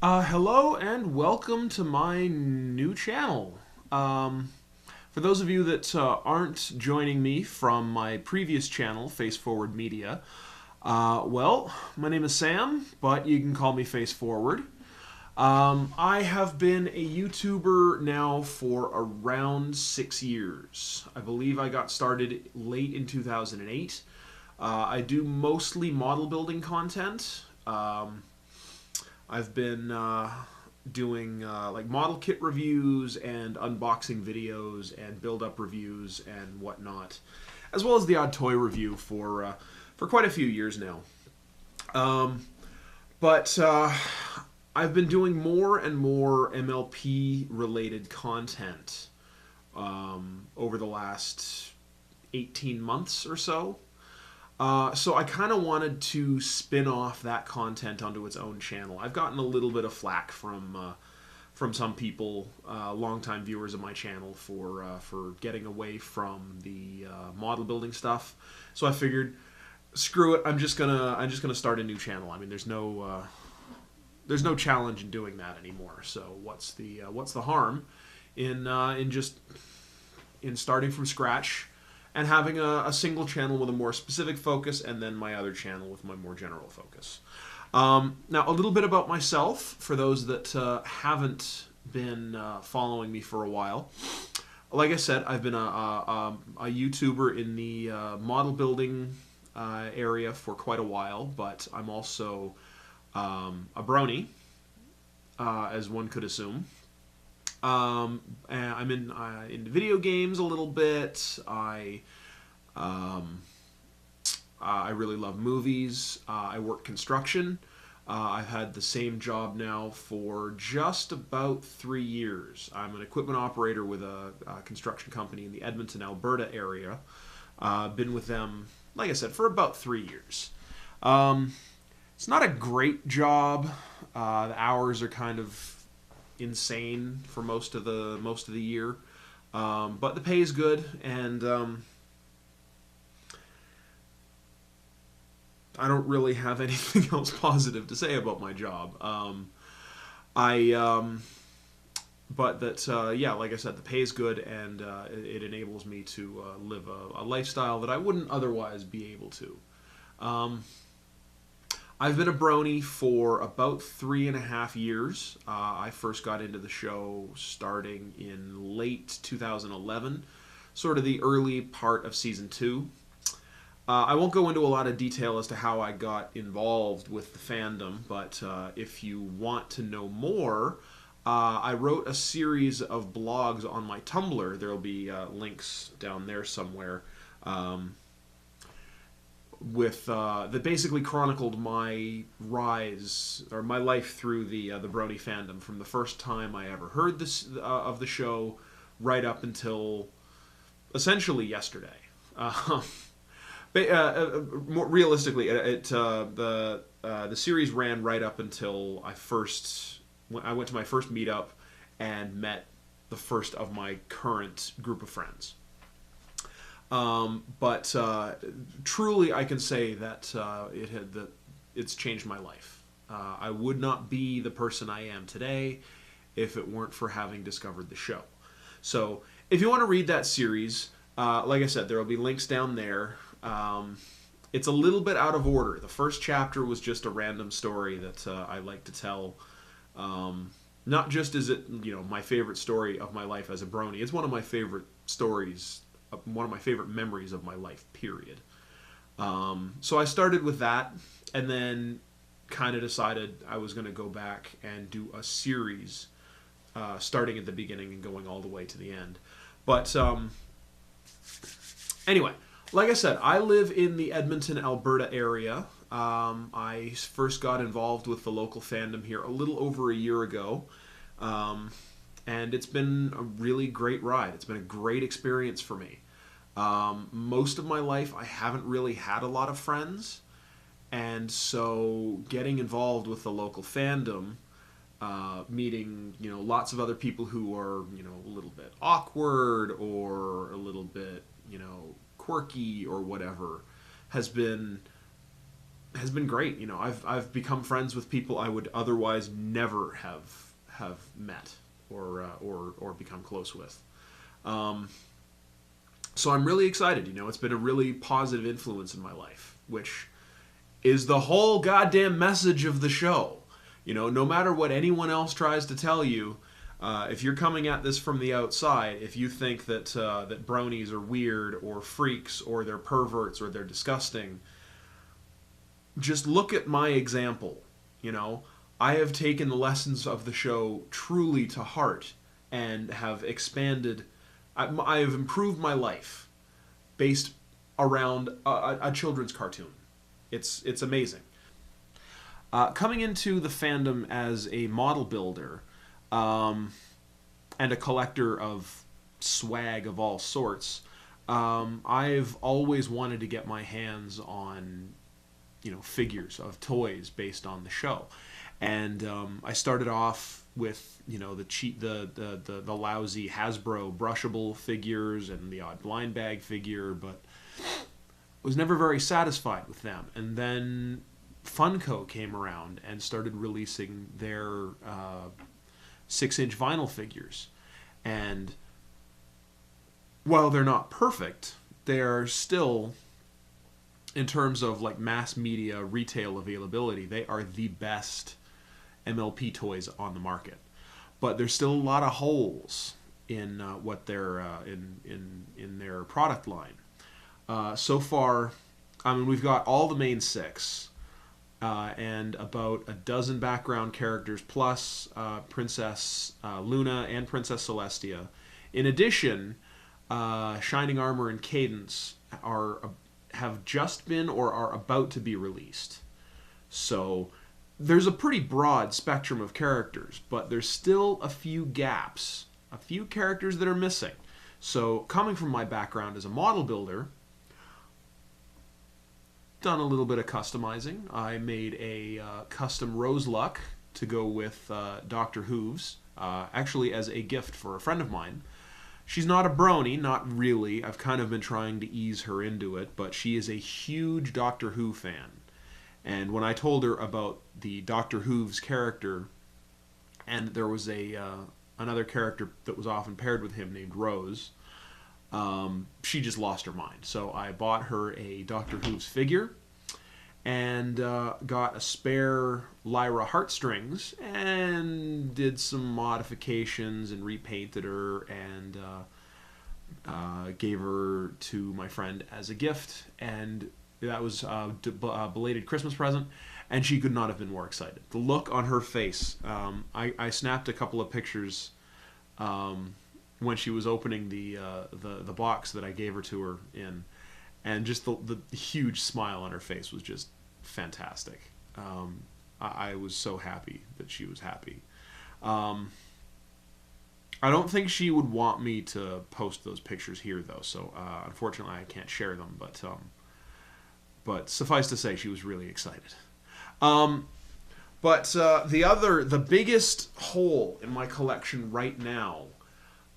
Hello and welcome to my new channel. For those of you that aren't joining me from my previous channel, Face Forward Media, well, my name is Sam, but you can call me Face Forward. I have been a YouTuber now for around 6 years. I believe I got started late in 2008. I do mostly model building content. I've been doing like model kit reviews and unboxing videos and build up reviews and whatnot, as well as the odd toy review for quite a few years now. But I've been doing more and more MLP related content over the last 18 months or so. So I kind of wanted to spin off that content onto its own channel. I've gotten a little bit of flack from some people, longtime viewers of my channel, for getting away from the model building stuff. So I figured, screw it. I'm just gonna start a new channel. I mean, there's no challenge in doing that anymore. So what's the harm in just in starting from scratch and having a single channel with a more specific focus, and then my other channel with my more general focus. Now, a little bit about myself, for those that haven't been following me for a while. Like I said, I've been a YouTuber in the model building area for quite a while, but I'm also a brony, as one could assume. And I'm in video games a little bit. I really love movies. I work construction. I've had the same job now for just about 3 years. I'm an equipment operator with a construction company in the Edmonton, Alberta area. Been with them, like I said, for about 3 years. It's not a great job. The hours are kind of insane for most of the year, but the pay is good, and I don't really have anything else positive to say about my job. But that yeah, like I said, the pay is good, and it enables me to live a lifestyle that I wouldn't otherwise be able to. I've been a brony for about 3.5 years. I first got into the show starting in late 2011, sort of the early part of season 2. I won't go into a lot of detail as to how I got involved with the fandom, but if you want to know more, I wrote a series of blogs on my Tumblr. There will be links down there somewhere. That basically chronicled my rise, or my life through the Brony fandom, from the first time I ever heard this of the show right up until essentially yesterday. More realistically, the series ran right up until I went to my first meetup and met the first of my current group of friends. But truly, I can say that it's changed my life. I would not be the person I am today if it weren't for having discovered the show. So, if you want to read that series, like I said, there will be links down there. It's a little bit out of order. The first chapter was just a random story that I like to tell. Not just is it my favorite story of my life as a brony. It's one of my favorite stories. One of my favorite memories of my life, period. So I started with that, and then kind of decided I was going to go back and do a series, starting at the beginning and going all the way to the end. But anyway, like I said, I live in the Edmonton, Alberta area. I first got involved with the local fandom here a little over a year ago. And it's been a really great ride. It's been a great experience for me. Most of my life, I haven't really had a lot of friends, and so getting involved with the local fandom, meeting lots of other people who are a little bit awkward or a little bit quirky or whatever, has been has been great. You know, I've become friends with people I would otherwise never have met or become close with. Um, so I'm really excited. You know, it's been a really positive influence in my life, which is the whole goddamn message of the show. You know, no matter what anyone else tries to tell you, if you're coming at this from the outside, if you think that bronies are weird or freaks or they're perverts or they're disgusting, just look at my example. You know, I have taken the lessons of the show truly to heart and have expanded. I have improved my life based around a children's cartoon. It's amazing. Coming into the fandom as a model builder and a collector of swag of all sorts, I've always wanted to get my hands on, you know, figures of toys based on the show, and I started off with, you know, the lousy Hasbro brushable figures and the odd blind bag figure, but was never very satisfied with them. And then Funko came around and started releasing their 6-inch vinyl figures. And while they're not perfect, they're still, in terms of like mass media retail availability, they are the best MLP toys on the market. But there's still a lot of holes in what they're in their product line. So far, I mean, we've got all the main 6 and about a dozen background characters plus Princess Luna and Princess Celestia. In addition, Shining Armor and Cadence have just been or are about to be released. So there's a pretty broad spectrum of characters, but there's still a few gaps, a few characters that are missing. So coming from my background as a model builder, done a little bit of customizing. I made a custom Rose Luck to go with Dr. Hooves, actually as a gift for a friend of mine. She's not a brony, not really. I've kind of been trying to ease her into it, but she is a huge Doctor Who fan. And when I told her about the Doctor Hooves character, and there was another character that was often paired with him named Rose, she just lost her mind. So I bought her a Doctor Who's figure and got a spare Lyra heartstrings and did some modifications and repainted her and gave her to my friend as a gift. And that was a belated Christmas present, and she could not have been more excited. The look on her face. I snapped a couple of pictures when she was opening the box that I gave her to her in, and just the huge smile on her face was just fantastic. I was so happy that she was happy. I don't think she would want me to post those pictures here, though, so unfortunately I can't share them, but suffice to say, she was really excited. But the biggest hole in my collection right now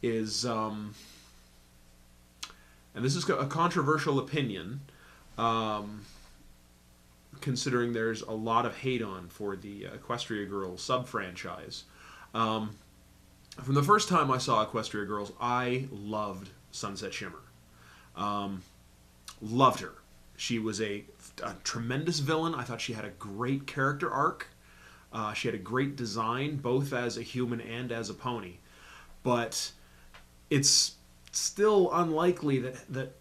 is, and this is a controversial opinion, considering there's a lot of hate on for the Equestria Girls sub-franchise. From the first time I saw Equestria Girls, I loved Sunset Shimmer. Loved her. She was a tremendous villain. I thought she had a great character arc. She had a great design, both as a human and as a pony. But it's still unlikely that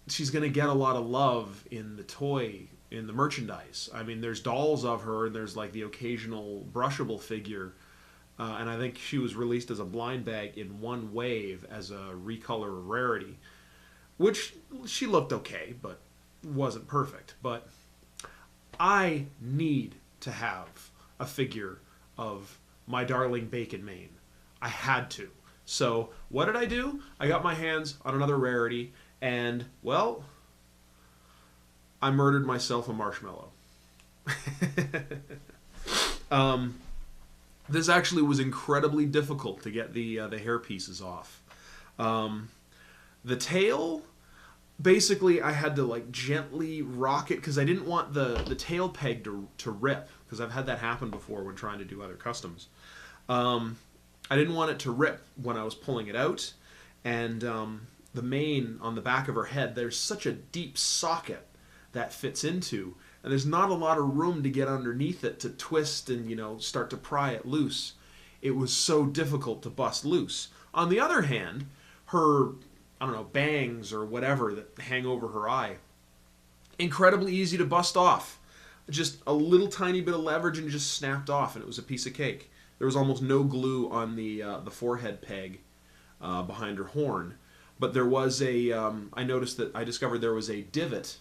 she's going to get a lot of love in the merchandise. I mean, there's dolls of her, and there's like the occasional brushable figure. And I think she was released as a blind bag in one wave as a recolor rarity, which she looked okay, but wasn't perfect. But I need to have a figure of my darling Bacon Mane. I had to. So what did I do? I got my hands on another rarity, and, well, I murdered myself a marshmallow. This actually was incredibly difficult to get the hair pieces off. The tail, basically I had to like gently rock it because I didn't want the tail peg to rip, because I've had that happen before when trying to do other customs. I didn't want it to rip when I was pulling it out, and the mane on the back of her head, there's such a deep socket that fits into, and there's not a lot of room to get underneath it to twist and, you know, start to pry it loose. It was so difficult to bust loose. On the other hand, her, I don't know, bangs or whatever that hang over her eye, incredibly easy to bust off. Just a little tiny bit of leverage and it just snapped off, and it was a piece of cake. There was almost no glue on the forehead peg behind her horn, but there was a. I discovered there was a divot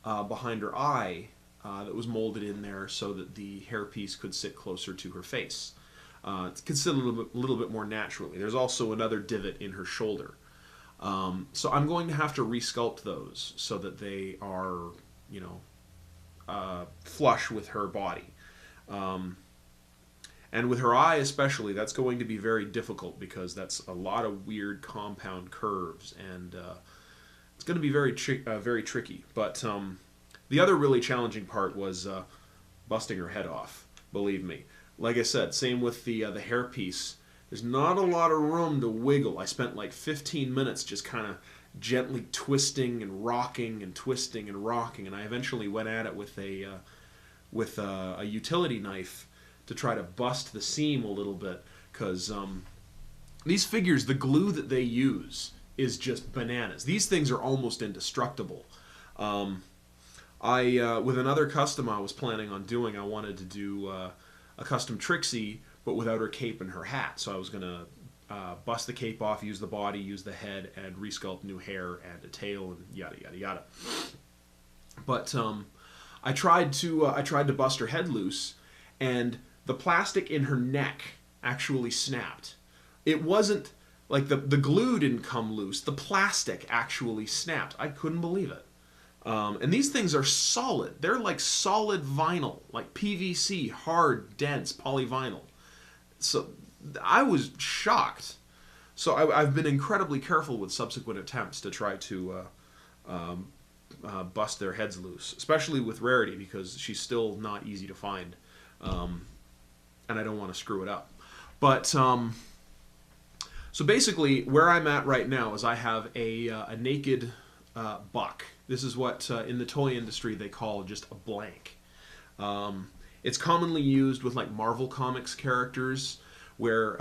behind her eye that was molded in there so that the hairpiece could sit closer to her face. It could sit a little bit more naturally. There's also another divot in her shoulder. So I'm going to have to resculpt those so that they are, you know, flush with her body. And with her eye especially, that's going to be very difficult because that's a lot of weird compound curves, and it's going to be very tricky. But the other really challenging part was busting her head off, believe me. Like I said, same with the hairpiece. There's not a lot of room to wiggle. I spent like 15 minutes just kind of gently twisting and rocking and twisting and rocking, and I eventually went at it with a utility knife to try to bust the seam a little bit, because these figures, the glue that they use is just bananas. These things are almost indestructible. With another custom I was planning on doing, I wanted to do a custom Trixie, but without her cape and her hat. So I was going to bust the cape off, use the body, use the head, and resculpt new hair and a tail and yada yada yada. But I tried to bust her head loose, and the plastic in her neck actually snapped. It wasn't like the glue didn't come loose. The plastic actually snapped. I couldn't believe it. And these things are solid. They're like solid vinyl, like PVC, hard, dense polyvinyl. So I was shocked. So I've been incredibly careful with subsequent attempts to try to bust their heads loose, especially with Rarity, because she's still not easy to find. And I don't want to screw it up. But so basically, where I'm at right now is I have a naked buck. This is what in the toy industry they call just a blank. It's commonly used with like Marvel Comics characters, where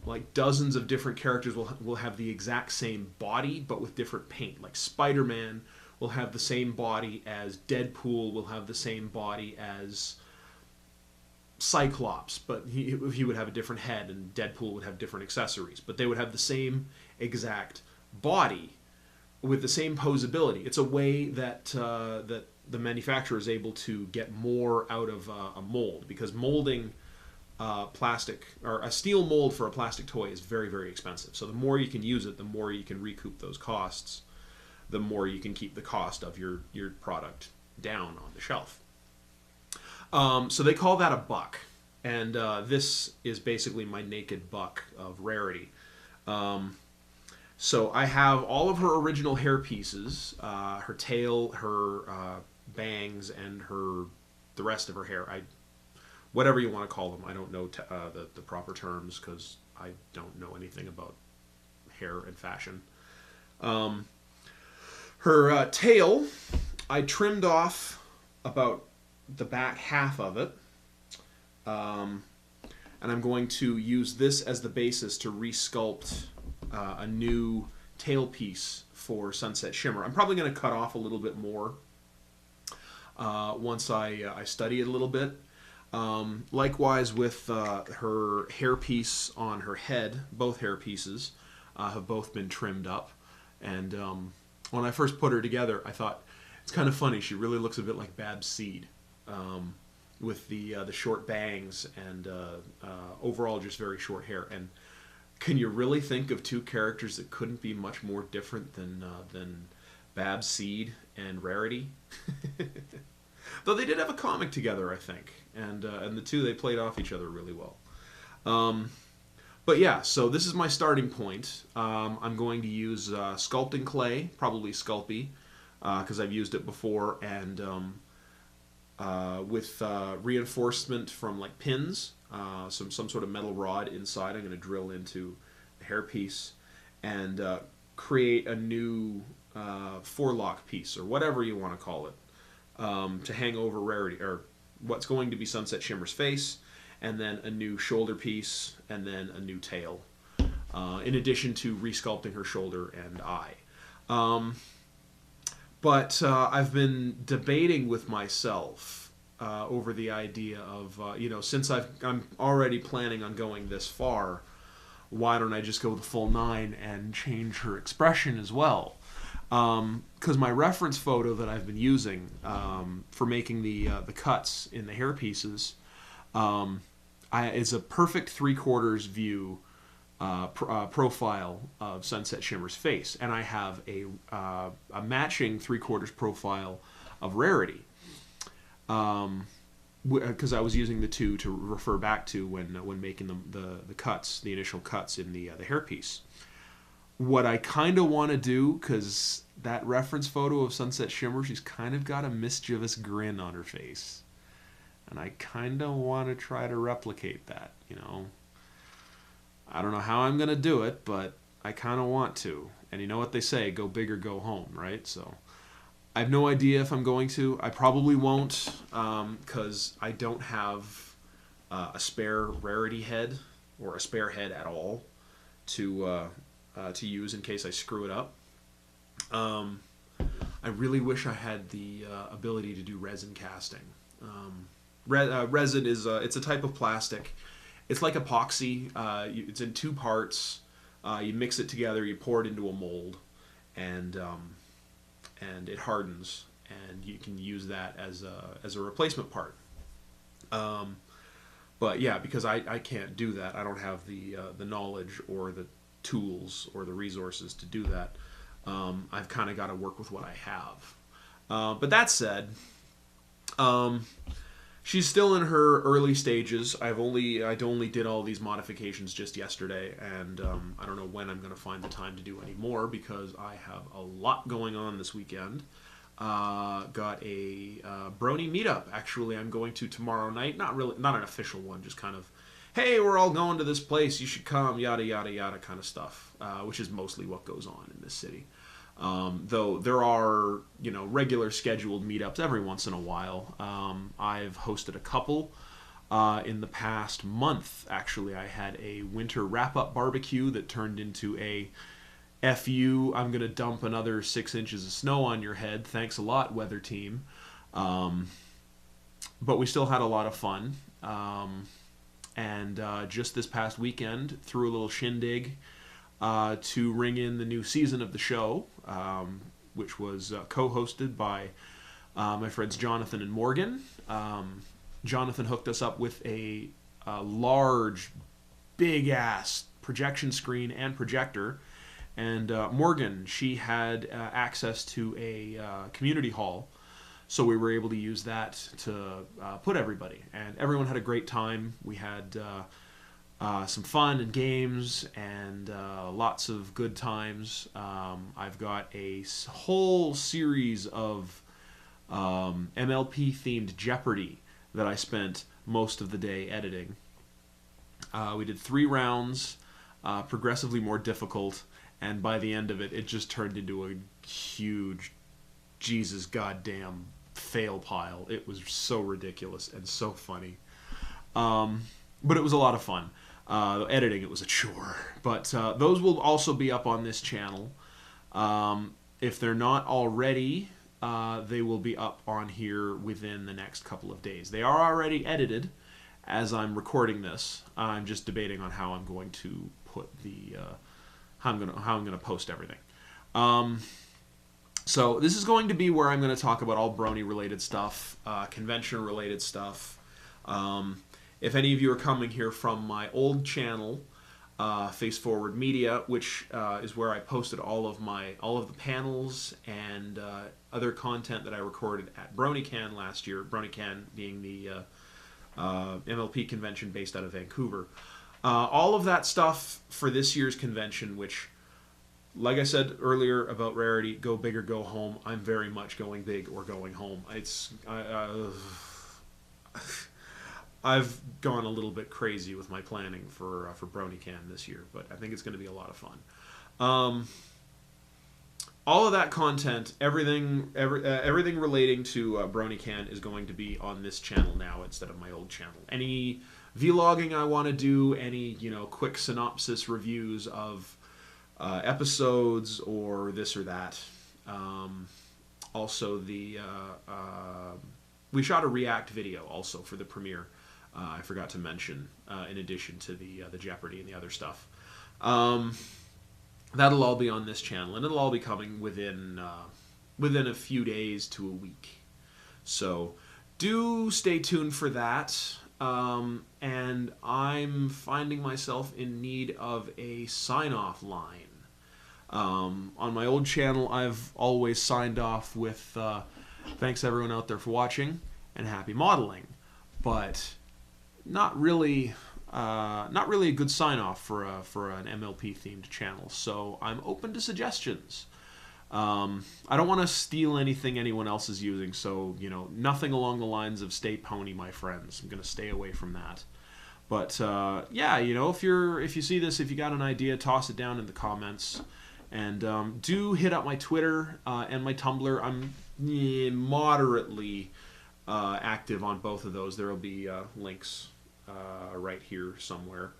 like dozens of different characters will have the exact same body but with different paint. Like Spider-Man will have the same body as Deadpool, will have the same body as Cyclops, but he would have a different head, and Deadpool would have different accessories, but they would have the same exact body with the same posability. It's a way that that the manufacturer is able to get more out of a mold, because molding plastic, or a steel mold for a plastic toy, is very, very expensive. So the more you can use it, the more you can recoup those costs, the more you can keep the cost of your product down on the shelf. So they call that a buck, and this is basically my naked buck of Rarity. So I have all of her original hair pieces, her tail, her bangs, and the rest of her hair. Whatever you want to call them. I don't know the proper terms, because I don't know anything about hair and fashion. Her tail, I trimmed off about the back half of it, and I'm going to use this as the basis to resculpt a new tail piece for Sunset Shimmer. I'm probably going to cut off a little bit more once I study it a little bit. Likewise with her hair piece on her head, both hair pieces have both been trimmed up, and when I first put her together, I thought, it's kind of funny, she really looks a bit like Babs Seed. With the short bangs and overall just very short hair. And can you really think of two characters that couldn't be much more different than Babs Seed and Rarity? Though they did have a comic together, I think, and the two, they played off each other really well. But yeah, so this is my starting point. I'm going to use sculpting clay, probably Sculpey. because I've used it before, and with reinforcement from like pins, some sort of metal rod inside. I'm going to drill into the hairpiece and create a new forelock piece or whatever you want to call it, to hang over Rarity, or what's going to be Sunset Shimmer's face, and then a new shoulder piece, and then a new tail, in addition to resculpting her shoulder and eye. But I've been debating with myself over the idea of, since I'm already planning on going this far, why don't I just go the full 9 and change her expression as well? Because my reference photo that I've been using for making the cuts in the hair pieces is a perfect 3/4 view profile of Sunset Shimmer's face, and I have a matching 3/4 profile of Rarity, because I was using the two to refer back to when making the cuts, the initial cuts in the hairpiece. What I kind of want to do, because that reference photo of Sunset Shimmer, she's kind of got a mischievous grin on her face, and I kind of want to try to replicate that, I don't know how I'm going to do it, but I kind of want to. And you know what they say, go big or go home, right? So I have no idea if I'm going to. I probably won't, because I don't have a spare Rarity head, or a spare head at all, to use in case I screw it up. I really wish I had the ability to do resin casting. Resin is it's a type of plastic. It's like epoxy. It's in 2 parts. You mix it together. You pour it into a mold, and it hardens, and you can use that as a replacement part. But yeah, because I can't do that. I don't have the knowledge or the tools or the resources to do that. I've kind of got to work with what I have. But that said, she's still in her early stages. I only did all these modifications just yesterday, and I don't know when I'm going to find the time to do any more, because I have a lot going on this weekend. Got a Brony meetup. Actually, I'm going to tomorrow night. Not an official one, just kind of, hey, we're all going to this place, you should come, yada yada yada kind of stuff, which is mostly what goes on in this city. Though there are, regular scheduled meetups every once in a while. I've hosted a couple. In the past month, actually, I had a winter wrap-up barbecue that turned into a F you, I'm going to dump another 6 inches of snow on your head. Thanks a lot, weather team. But we still had a lot of fun. And just this past weekend, threw a little shindig to ring in the new season of the show, which was co-hosted by my friends Jonathan and Morgan. Jonathan hooked us up with a large, big-ass projection screen and projector, and Morgan, she had access to a community hall, so we were able to use that to put everybody, and everyone had a great time. We had some fun and games, and lots of good times. I've got a whole series of MLP-themed Jeopardy that I spent most of the day editing. We did 3 rounds, progressively more difficult, and by the end of it, it just turned into a huge Jesus goddamn fail pile. It was so ridiculous and so funny. But it was a lot of fun. Editing it was a chore. But those will also be up on this channel. If they're not already, they will be up on here within the next couple of days. They are already edited as I'm recording this. I'm just debating on how I'm going to put the how I'm going to post everything. So this is going to be where I'm going to talk about all Brony related stuff, convention related stuff. If any of you are coming here from my old channel, Face Forward Media, which is where I posted all of the panels and other content that I recorded at BronyCon last year. BronyCon being the MLP convention based out of Vancouver. All of that stuff for this year's convention, which like I said earlier about Rarity, go big or go home. I'm very much going big or going home. I've gone a little bit crazy with my planning for BronyCan this year, but I think it's going to be a lot of fun. All of that content, everything relating to BronyCan is going to be on this channel now instead of my old channel. Any vlogging I want to do, any quick synopsis reviews of episodes or this or that. Also, we shot a react video also for the premiere. I forgot to mention, in addition to the Jeopardy and the other stuff. That'll all be on this channel, and it'll all be coming within a few days to a week. So do stay tuned for that. And I'm finding myself in need of a sign-off line. On my old channel, I've always signed off with thanks everyone out there for watching and happy modeling, but not really a good sign-off for an MLP themed channel. So I'm open to suggestions. I don't want to steal anything anyone else is using, so nothing along the lines of "Stay Pony, my friends." I'm gonna stay away from that. But yeah, if you see this, if you got an idea, toss it down in the comments, and do hit up my Twitter and my Tumblr. I'm moderately active on both of those. There will be links right here somewhere,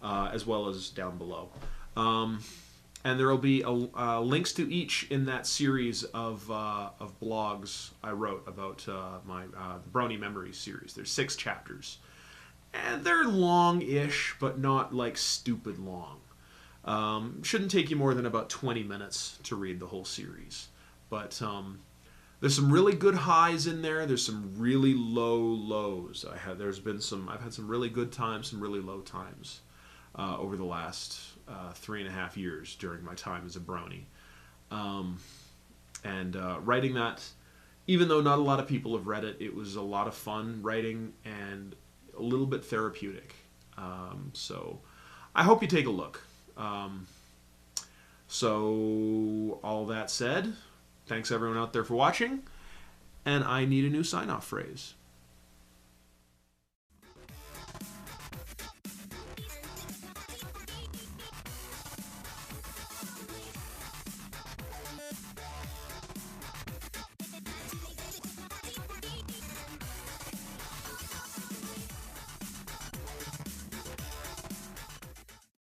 as well as down below. And there will be links to each in that series of blogs I wrote about my Brony Memories series. There's 6 chapters. And they're long-ish, but not like stupid long. Shouldn't take you more than about 20 minutes to read the whole series. But there's some really good highs in there. There's some really low lows. I've had some really good times, some really low times over the last 3.5 years during my time as a brony. Writing that, even though not a lot of people have read it, it was a lot of fun writing and a little bit therapeutic. So I hope you take a look. So all that said, thanks everyone out there for watching, and I need a new sign-off phrase.